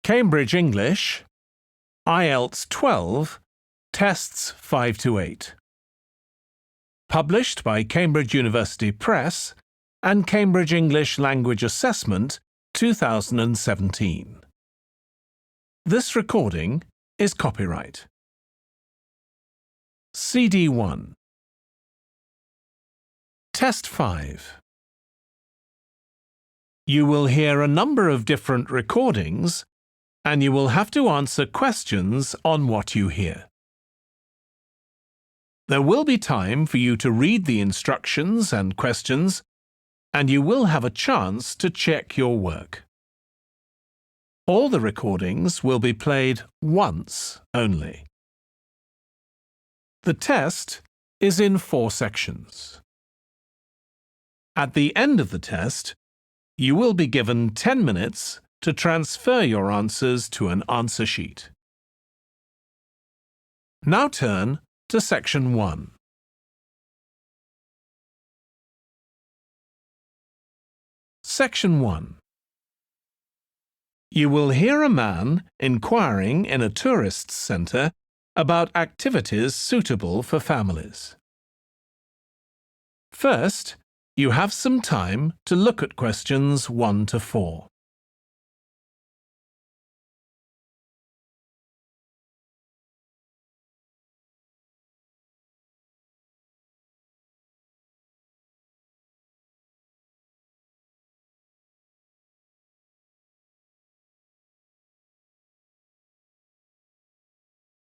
Cambridge English, IELTS 12, Tests 5 to 8. Published by Cambridge University Press and Cambridge English Language Assessment 2017. This recording is copyright. CD 1. Test 5. You will hear a number of different recordings and you will have to answer questions on what you hear. There will be time for you to read the instructions and questions, and you will have a chance to check your work. All the recordings will be played once only. The test is in 4 sections. At the end of the test, you will be given 10 minutes to transfer your answers to an answer sheet. Now turn to Section 1. Section 1. You will hear a man inquiring in a tourist centre about activities suitable for families. First, you have some time to look at questions 1 to 4.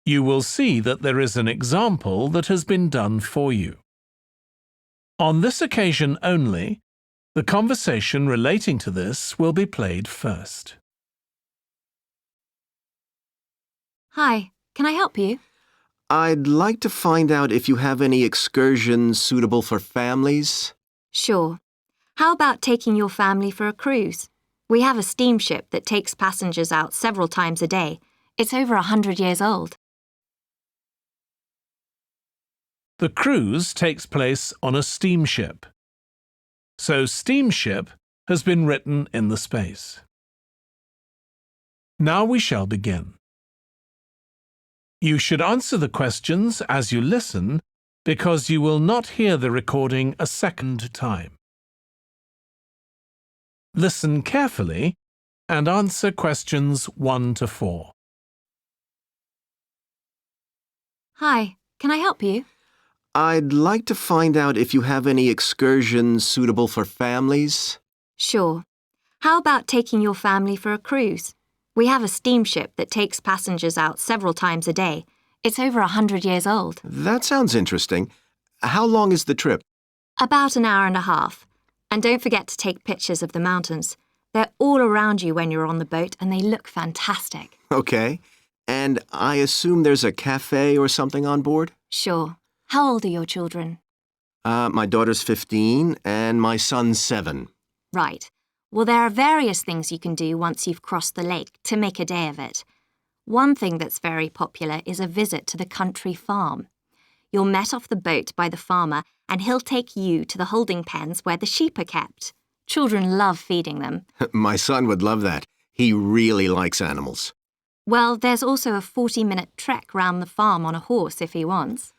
You will see that there is an example that has been done for you. On this occasion only, the conversation relating to this will be played first. Hi, can I help you? I'd like to find out if you have any excursions suitable for families. Sure. How about taking your family for a cruise? We have a steamship that takes passengers out several times a day. It's over 100 years old. The cruise takes place on a steamship. So steamship has been written in the space. Now we shall begin. You should answer the questions as you listen because you will not hear the recording a second time. Listen carefully and answer questions 1 to 4. Hi, can I help you? I'd like to find out if you have any excursions suitable for families. Sure. How about taking your family for a cruise? We have a steamship that takes passengers out several times a day. It's over 100 years old. That sounds interesting. How long is the trip? About an hour and a half. And don't forget to take pictures of the mountains. They're all around you when you're on the boat and they look fantastic. Okay. And I assume there's a cafe or something on board? Sure. How old are your children? My daughter's 15 and my son's 7. Right. Well, there are various things you can do once you've crossed the lake to make a day of it. One thing that's very popular is a visit to the country farm. You're met off the boat by the farmer and he'll take you to the holding pens where the sheep are kept. Children love feeding them. My son would love that. He really likes animals. Well, there's also a 40-minute trek round the farm on a horse if he wants.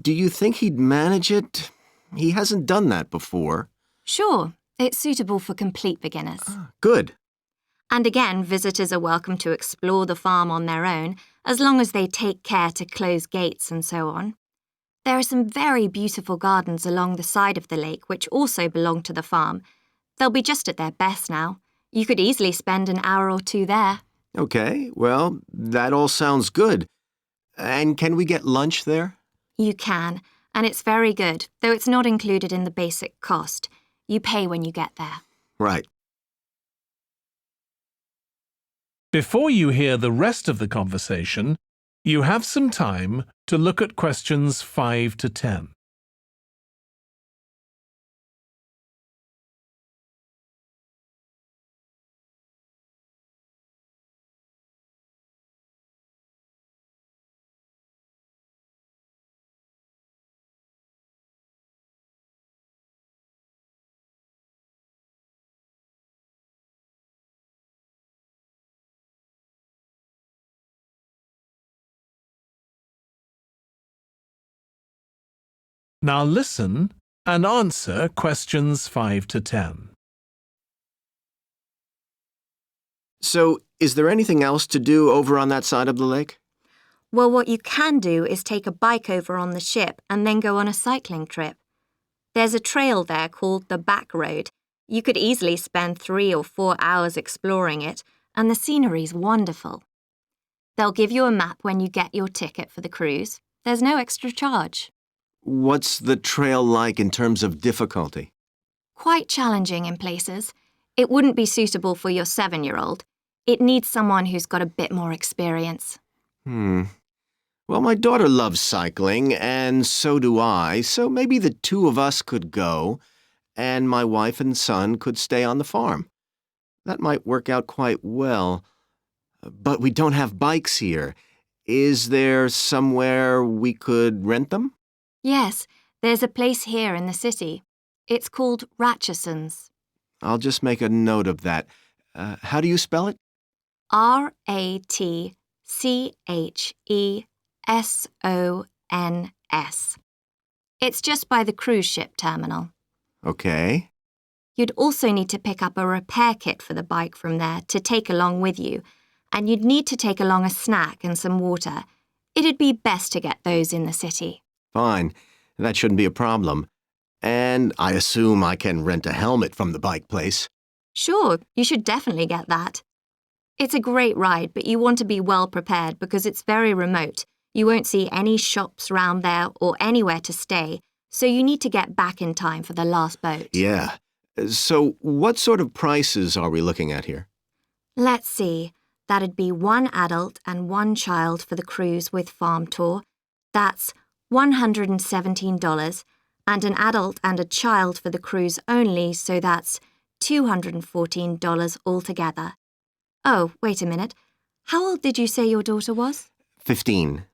Do you think he'd manage it? He hasn't done that before. Sure. It's suitable for complete beginners. Good. And again, visitors are welcome to explore the farm on their own, as long as they take care to close gates and so on. There are some very beautiful gardens along the side of the lake which also belong to the farm. They'll be just at their best now. You could easily spend an hour or 2 there. Okay, well, that all sounds good. And can we get lunch there? You can, and it's very good, though it's not included in the basic cost. You pay when you get there. Right. Before you hear the rest of the conversation, you have some time to look at questions 5 to 10. Now listen and answer questions 5 to 10. So, is there anything else to do over on that side of the lake? Well, what you can do is take a bike over on the ship and then go on a cycling trip. There's a trail there called the Back Road. You could easily spend 3 or 4 hours exploring it, and the scenery's wonderful. They'll give you a map when you get your ticket for the cruise. There's no extra charge. What's the trail like in terms of difficulty? Quite challenging in places. It wouldn't be suitable for your 7-year-old. It needs someone who's got a bit more experience. Well, my daughter loves cycling, and so do I, so maybe the two of us could go, and my wife and son could stay on the farm. That might work out quite well. But we don't have bikes here. Is there somewhere we could rent them? Yes, there's a place here in the city. It's called Ratcheson's. I'll just make a note of that. How do you spell it? Ratchesons. It's just by the cruise ship terminal. Okay. You'd also need to pick up a repair kit for the bike from there to take along with you, and you'd need to take along a snack and some water. It'd be best to get those in the city. Fine. That shouldn't be a problem. And I assume I can rent a helmet from the bike place. Sure, you should definitely get that. It's a great ride, but you want to be well prepared because it's very remote. You won't see any shops round there or anywhere to stay, so you need to get back in time for the last boat. Yeah. So what sort of prices are we looking at here? Let's see. That'd be 1 adult and 1 child for the cruise with farm tour. That's $117, and an adult and a child for the cruise only, so that's $214 altogether. Oh, wait a minute. How old did you say your daughter was? 15.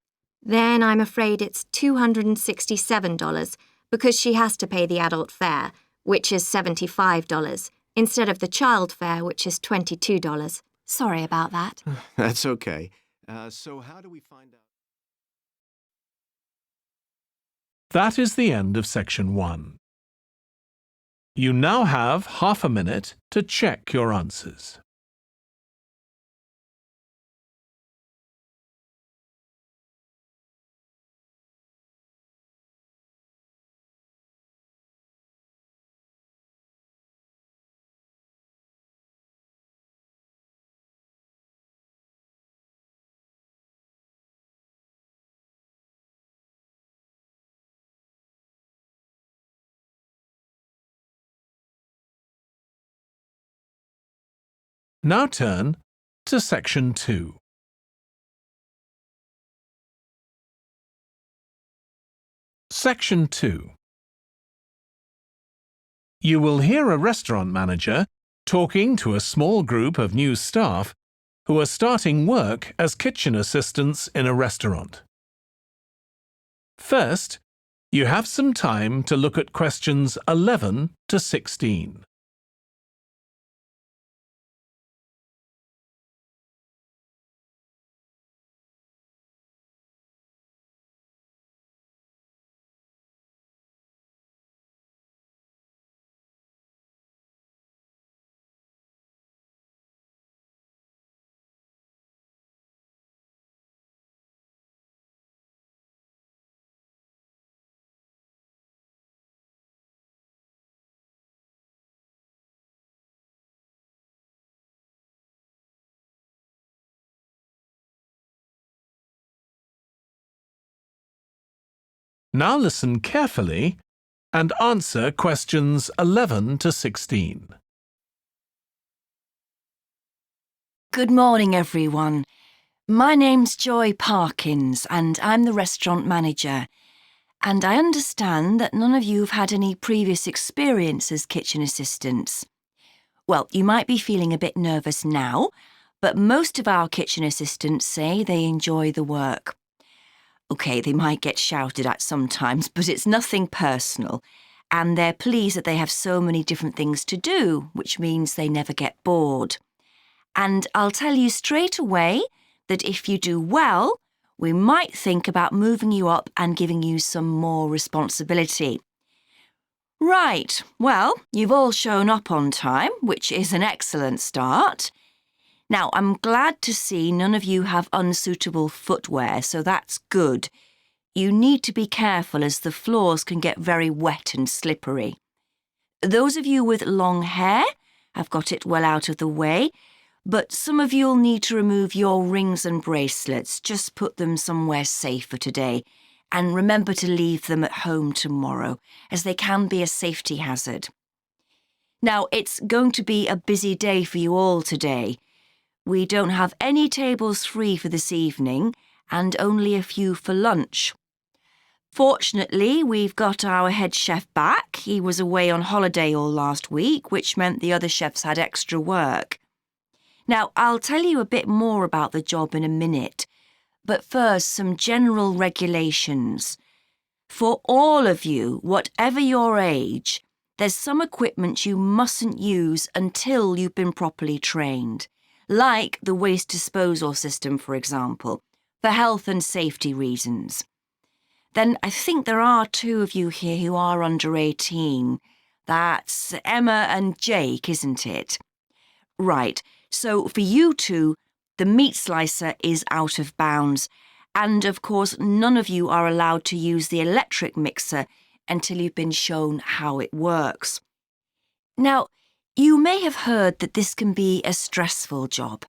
Then I'm afraid it's $267 because she has to pay the adult fare, which is $75, instead of the child fare, which is $22. Sorry about that. That's okay. So how do we find out? That is the end of section 1. You now have half a minute to check your answers. Now turn to section 2. Section 2. You will hear a restaurant manager talking to a small group of new staff who are starting work as kitchen assistants in a restaurant. First, you have some time to look at questions 11 to 16. Now listen carefully and answer questions 11 to 16. Good morning, everyone. My name's Joy Parkins, and I'm the restaurant manager. And I understand that none of you have had any previous experience as kitchen assistants. Well, you might be feeling a bit nervous now, but most of our kitchen assistants say they enjoy the work. OK, they might get shouted at sometimes, but it's nothing personal. And they're pleased that they have so many different things to do, which means they never get bored. And I'll tell you straight away that if you do well, we might think about moving you up and giving you some more responsibility. Right, well, you've all shown up on time, which is an excellent start. Now, I'm glad to see none of you have unsuitable footwear, so that's good. You need to be careful as the floors can get very wet and slippery. Those of you with long hair have got it well out of the way, but some of you'll need to remove your rings and bracelets. Just put them somewhere safer today. And remember to leave them at home tomorrow, as they can be a safety hazard. Now, it's going to be a busy day for you all today. We don't have any tables free for this evening, and only a few for lunch. Fortunately, we've got our head chef back. He was away on holiday all last week, which meant the other chefs had extra work. Now, I'll tell you a bit more about the job in a minute. But first, some general regulations. For all of you, whatever your age, there's some equipment you mustn't use until you've been properly trained, like the waste disposal system, for example, for health and safety reasons. Then I think there are 2 of you here who are under 18. That's Emma and Jake, isn't it? Right, so for you 2, the meat slicer is out of bounds, and of course none of you are allowed to use the electric mixer until you've been shown how it works. Now, you may have heard that this can be a stressful job,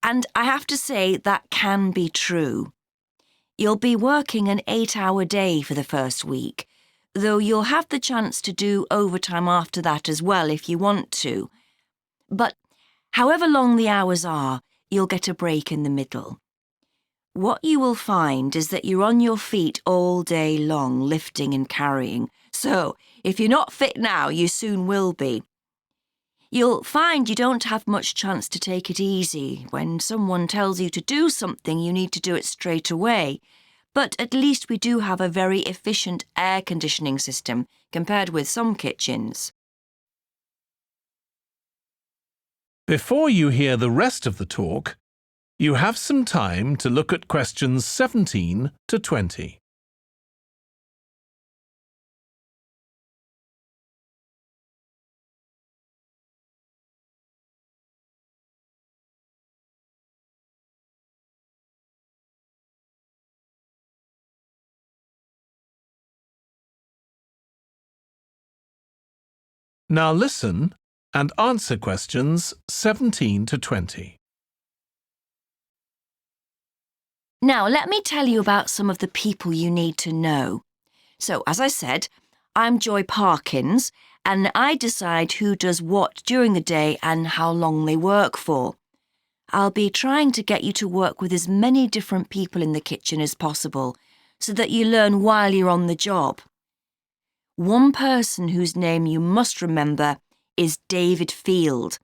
and I have to say that can be true. You'll be working an 8-hour day for the first week, though you'll have the chance to do overtime after that as well if you want to. But however long the hours are, you'll get a break in the middle. What you will find is that you're on your feet all day long, lifting and carrying. So, if you're not fit now, you soon will be. You'll find you don't have much chance to take it easy. When someone tells you to do something, you need to do it straight away. But at least we do have a very efficient air conditioning system compared with some kitchens. Before you hear the rest of the talk, you have some time to look at questions 17 to 20. Now listen and answer questions 17 to 20. Now, let me tell you about some of the people you need to know. So, as I said, I'm Joy Parkins, and I decide who does what during the day and how long they work for. I'll be trying to get you to work with as many different people in the kitchen as possible, so that you learn while you're on the job. One person whose name you must remember is David Field.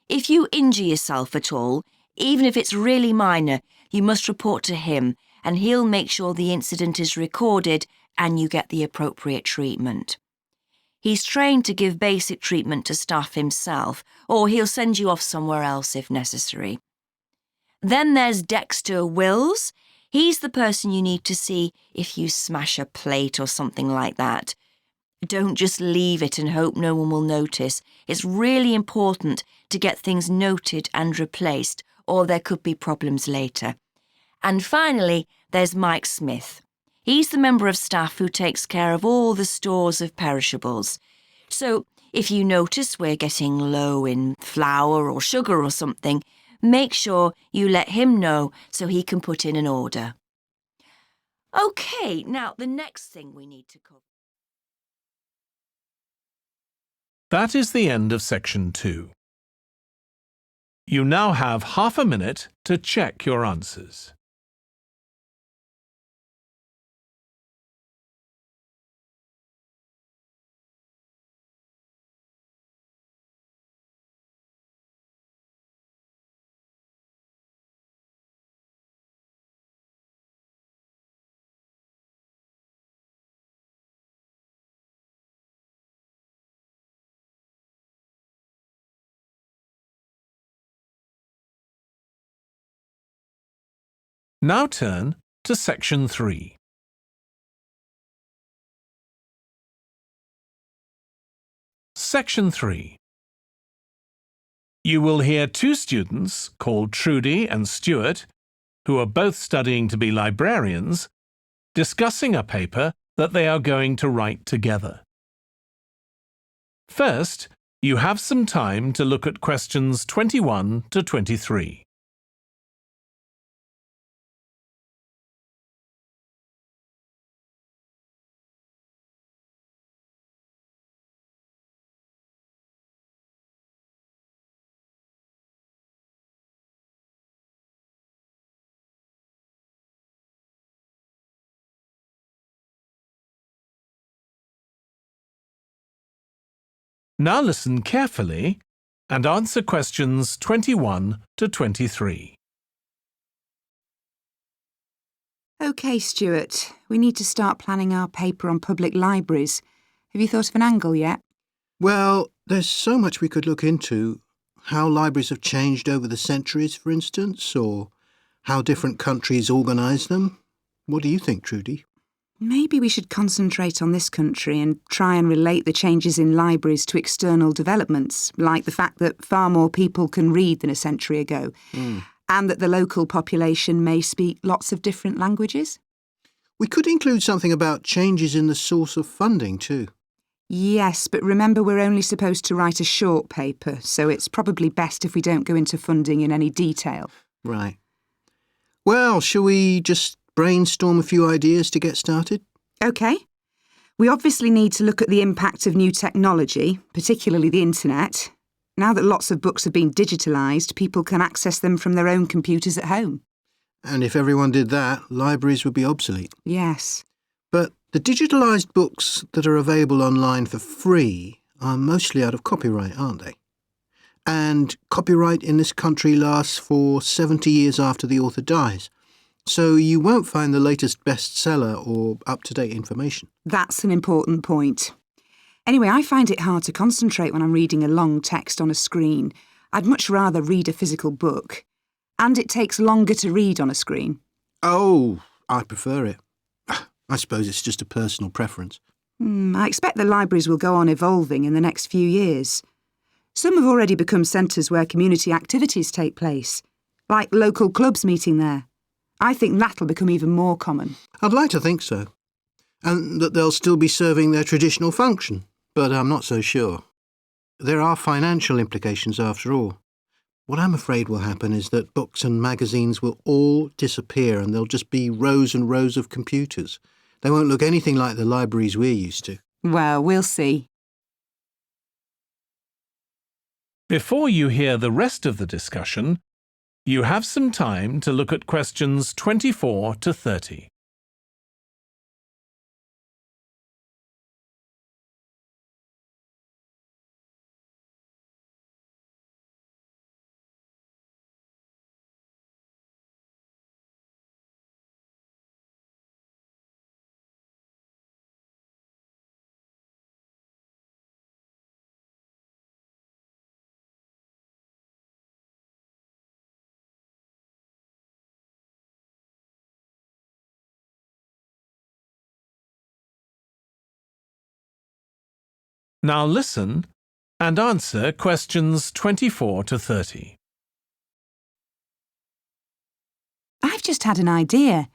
If you injure yourself at all, even if it's really minor, you must report to him, and he'll make sure the incident is recorded and you get the appropriate treatment. He's trained to give basic treatment to staff himself, or he'll send you off somewhere else if necessary. Then there's Dexter Wills. He's the person you need to see if you smash a plate or something like that. Don't just leave it and hope no one will notice. It's really important to get things noted and replaced, or there could be problems later. And finally, there's Mike Smith. He's the member of staff who takes care of all the stores of perishables. So, if you notice we're getting low in flour or sugar or something, make sure you let him know so he can put in an order. OK, now the next thing we need to cover. That is the end of section 2. You now have half a minute to check your answers. Now turn to Section 3. Section 3. You will hear two students called Trudy and Stuart, who are both studying to be librarians, discussing a paper that they are going to write together. First, you have some time to look at questions 21 to 23. Now listen carefully and answer questions 21 to 23. OK, Stuart, we need to start planning our paper on public libraries. Have you thought of an angle yet? Well, there's so much we could look into. How libraries have changed over the centuries, for instance, or how different countries organise them. What do you think, Trudy? Maybe we should concentrate on this country and try and relate the changes in libraries to external developments, like the fact that far more people can read than a century ago, and that the local population may speak lots of different languages. We could include something about changes in the source of funding too. Yes, but remember we're only supposed to write a short paper, so it's probably best if we don't go into funding in any detail. Right. Well, shall we just brainstorm a few ideas to get started? OK. We obviously need to look at the impact of new technology, particularly the internet. Now that lots of books have been digitalised, people can access them from their own computers at home. And if everyone did that, libraries would be obsolete. Yes. But the digitalised books that are available online for free are mostly out of copyright, aren't they? And copyright in this country lasts for 70 years after the author dies. So you won't find the latest bestseller or up-to-date information. That's an important point. Anyway, I find it hard to concentrate when I'm reading a long text on a screen. I'd much rather read a physical book. And it takes longer to read on a screen. Oh, I prefer it. I suppose it's just a personal preference. I expect the libraries will go on evolving in the next few years. Some have already become centres where community activities take place, like local clubs meeting there. I think that'll become even more common. I'd like to think so. And that they'll still be serving their traditional function, but I'm not so sure. There are financial implications after all. What I'm afraid will happen is that books and magazines will all disappear and there'll just be rows and rows of computers. They won't look anything like the libraries we're used to. Well, we'll see. Before you hear the rest of the discussion, you have some time to look at questions 24 to 30. Now listen and answer questions 24 to 30. I've just had an idea.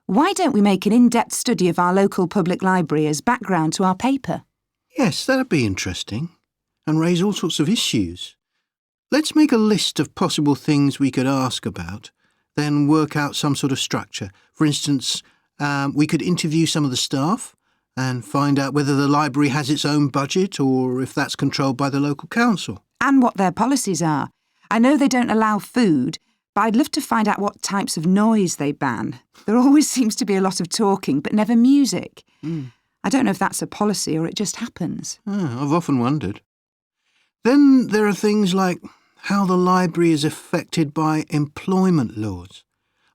Why don't we make an in-depth study of our local public library as background to our paper? Yes, that'd be interesting. And raise all sorts of issues. Let's make a list of possible things we could ask about, then work out some sort of structure. For instance, we could interview some of the staff and find out whether the library has its own budget or if that's controlled by the local council. And what their policies are. I know they don't allow food, but I'd love to find out what types of noise they ban. There always seems to be a lot of talking, but never music. I don't know if that's a policy or it just happens. I've often wondered. Then there are things like how the library is affected by employment laws.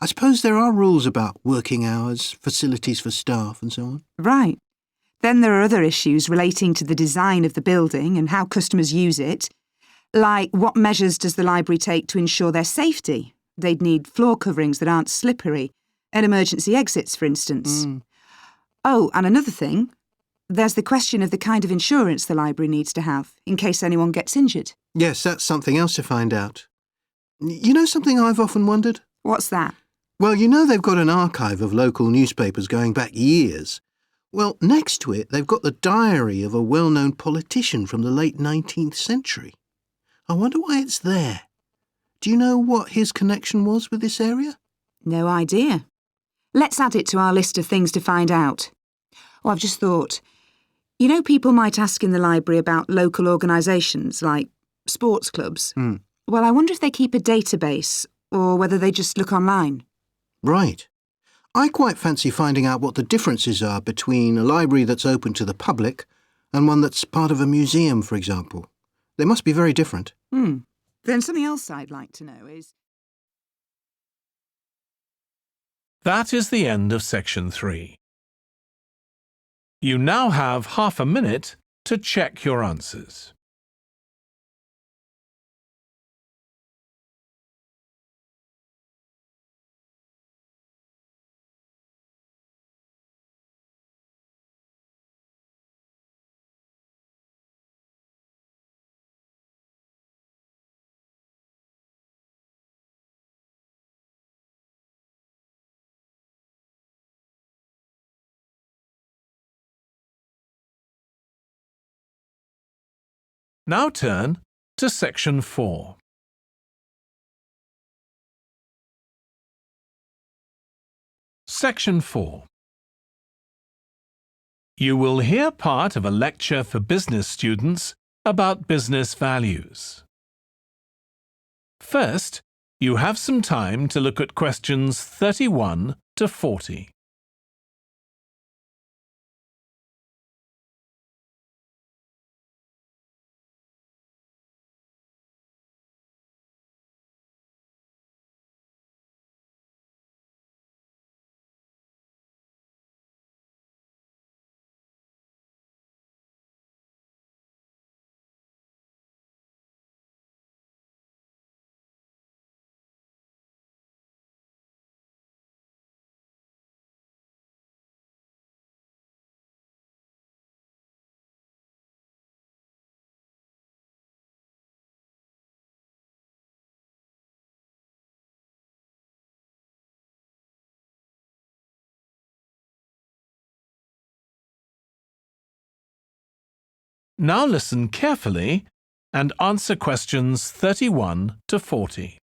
I suppose there are rules about working hours, facilities for staff and so on. Right. Then there are other issues relating to the design of the building and how customers use it, like what measures does the library take to ensure their safety? They'd need floor coverings that aren't slippery, At emergency exits, for instance. Oh, and another thing, there's the question of the kind of insurance the library needs to have in case anyone gets injured. Yes, that's something else to find out. You know something I've often wondered? What's that? Well, you know they've got an archive of local newspapers going back years. Well, next to it, they've got the diary of a well-known politician from the late 19th century. I wonder why it's there. Do you know what his connection was with this area? No idea. Let's add it to our list of things to find out. Oh, I've just thought. You know, people might ask in the library about local organisations, like sports clubs. Well, I wonder if they keep a database or whether they just look online. Right. I quite fancy finding out what the differences are between a library that's open to the public and one that's part of a museum, for example. They must be very different. Then something else I'd like to know is... That is the end of section 3. You now have half a minute to check your answers. Now turn to section 4. Section 4. You will hear part of a lecture for business students about business values. First, you have some time to look at questions 31 to 40. Now listen carefully and answer questions 31 to 40.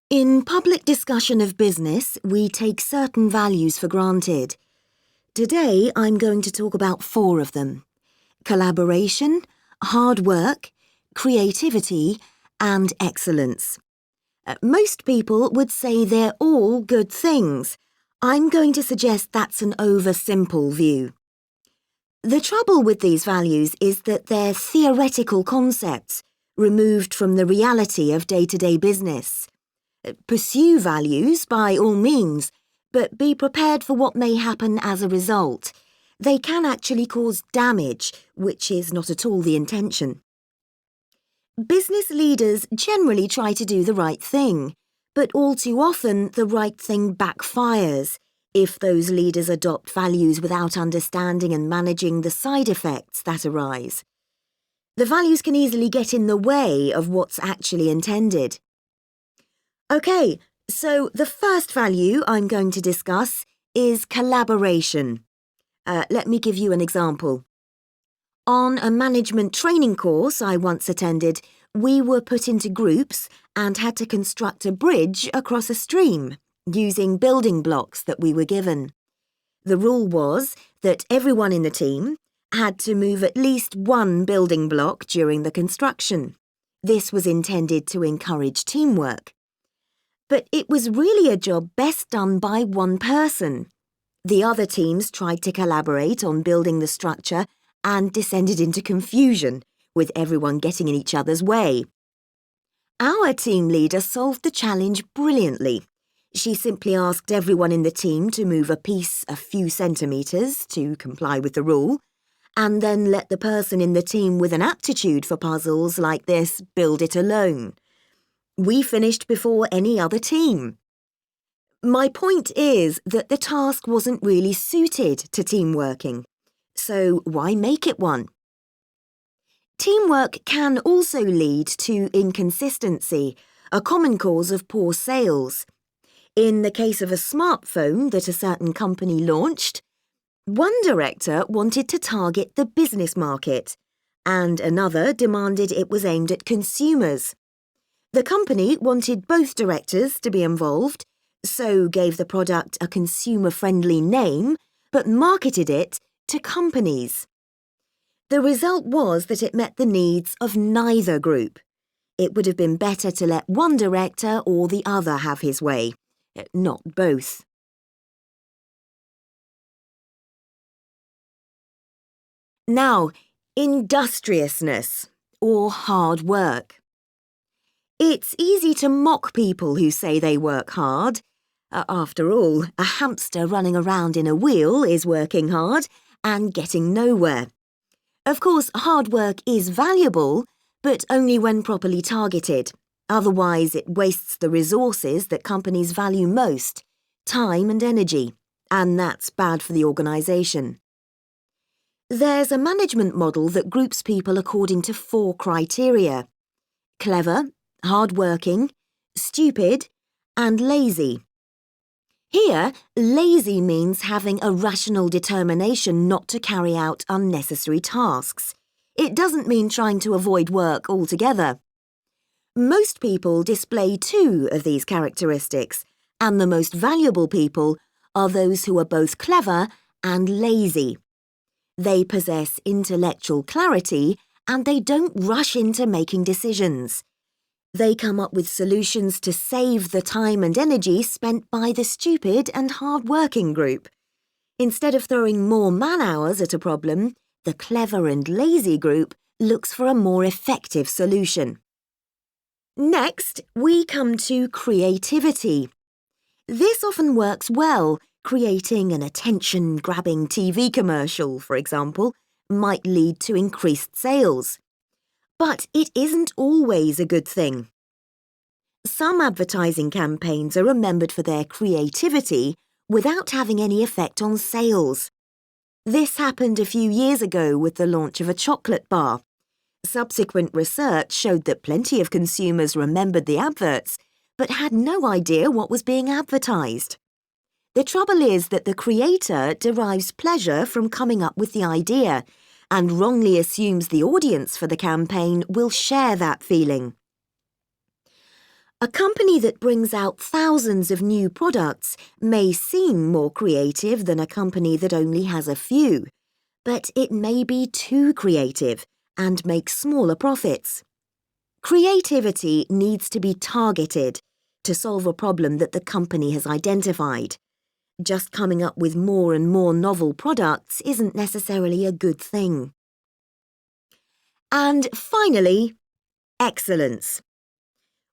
In public discussion of business, we take certain values for granted. Today, I'm going to talk about 4 of them: collaboration, hard work, creativity, and excellence. Most people would say they're all good things. I'm going to suggest that's an oversimple view. The trouble with these values is that they're theoretical concepts, removed from the reality of day-to-day business. Pursue values by all means, but be prepared for what may happen as a result. They can actually cause damage, which is not at all the intention. Business leaders generally try to do the right thing, but all too often the right thing backfires if those leaders adopt values without understanding and managing the side effects that arise. The values can easily get in the way of what's actually intended. OK, so the first value I'm going to discuss is collaboration. Let me give you an example. On a management training course I once attended, we were put into groups and had to construct a bridge across a stream, using building blocks that we were given. The rule was that everyone in the team had to move at least one building block during the construction. This was intended to encourage teamwork. But it was really a job best done by one person. The other teams tried to collaborate on building the structure and descended into confusion, with everyone getting in each other's way. Our team leader solved the challenge brilliantly. She simply asked everyone in the team to move a piece a few centimetres to comply with the rule, and then let the person in the team with an aptitude for puzzles like this build it alone. We finished before any other team. My point is that the task wasn't really suited to team working, so why make it one? Teamwork can also lead to inconsistency, a common cause of poor sales. In the case of a smartphone that a certain company launched, one director wanted to target the business market, and another demanded it was aimed at consumers. The company wanted both directors to be involved, so gave the product a consumer-friendly name, but marketed it to companies. The result was that it met the needs of neither group. It would have been better to let one director or the other have his way, not both. Now, industriousness, or hard work. It's easy to mock people who say they work hard. After all, a hamster running around in a wheel is working hard and getting nowhere. Of course, hard work is valuable, but only when properly targeted. Otherwise, it wastes the resources that companies value most, time and energy, and that's bad for the organisation. There's a management model that groups people according to 4 criteria: clever, hard-working, stupid, and lazy. Here, lazy means having a rational determination not to carry out unnecessary tasks. It doesn't mean trying to avoid work altogether. Most people display 2 of these characteristics, and the most valuable people are those who are both clever and lazy. They possess intellectual clarity and they don't rush into making decisions. They come up with solutions to save the time and energy spent by the stupid and hard-working group. Instead of throwing more man-hours at a problem, the clever and lazy group looks for a more effective solution. Next, we come to creativity. This often works well. Creating an attention-grabbing TV commercial, for example, might lead to increased sales. But it isn't always a good thing. Some advertising campaigns are remembered for their creativity without having any effect on sales. This happened a few years ago with the launch of a chocolate bar. Subsequent research showed that plenty of consumers remembered the adverts, but had no idea what was being advertised. The trouble is that the creator derives pleasure from coming up with the idea and wrongly assumes the audience for the campaign will share that feeling. A company that brings out thousands of new products may seem more creative than a company that only has a few, but it may be too creative and make smaller profits. Creativity needs to be targeted to solve a problem that the company has identified. Just coming up with more and more novel products isn't necessarily a good thing. And finally, excellence.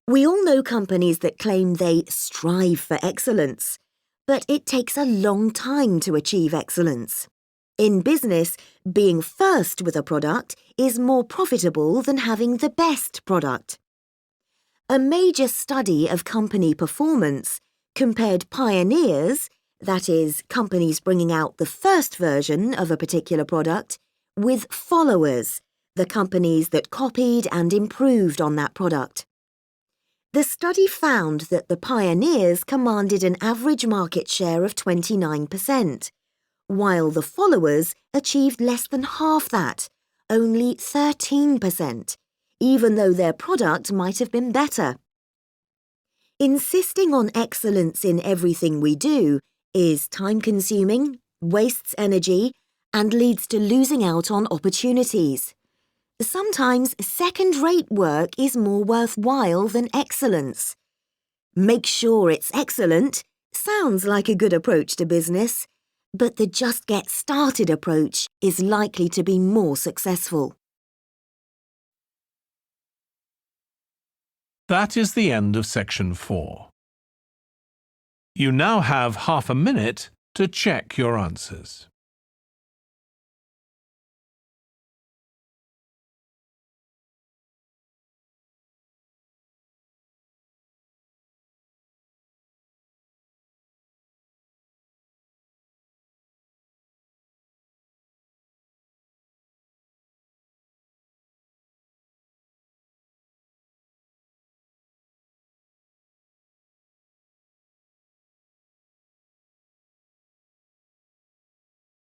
We all know companies that claim they strive for excellence, but it takes a long time to achieve excellence. In business, being first with a product is more profitable than having the best product. A major study of company performance compared pioneers, that is, companies bringing out the first version of a particular product, with followers, the companies that copied and improved on that product. The study found that the pioneers commanded an average market share of 29%, while the followers achieved less than half that, only 13%, even though their product might have been better. Insisting on excellence in everything we do is time-consuming, wastes energy, and leads to losing out on opportunities. Sometimes second-rate work is more worthwhile than excellence. Make sure it's excellent sounds like a good approach to business, but the just get started approach is likely to be more successful. That is the end of section 4. You now have half a minute to check your answers.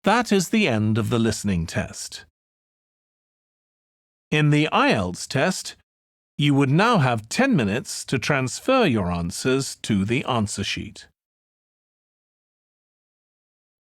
That is the end of the listening test. In the IELTS test, you would now have 10 minutes to transfer your answers to the answer sheet.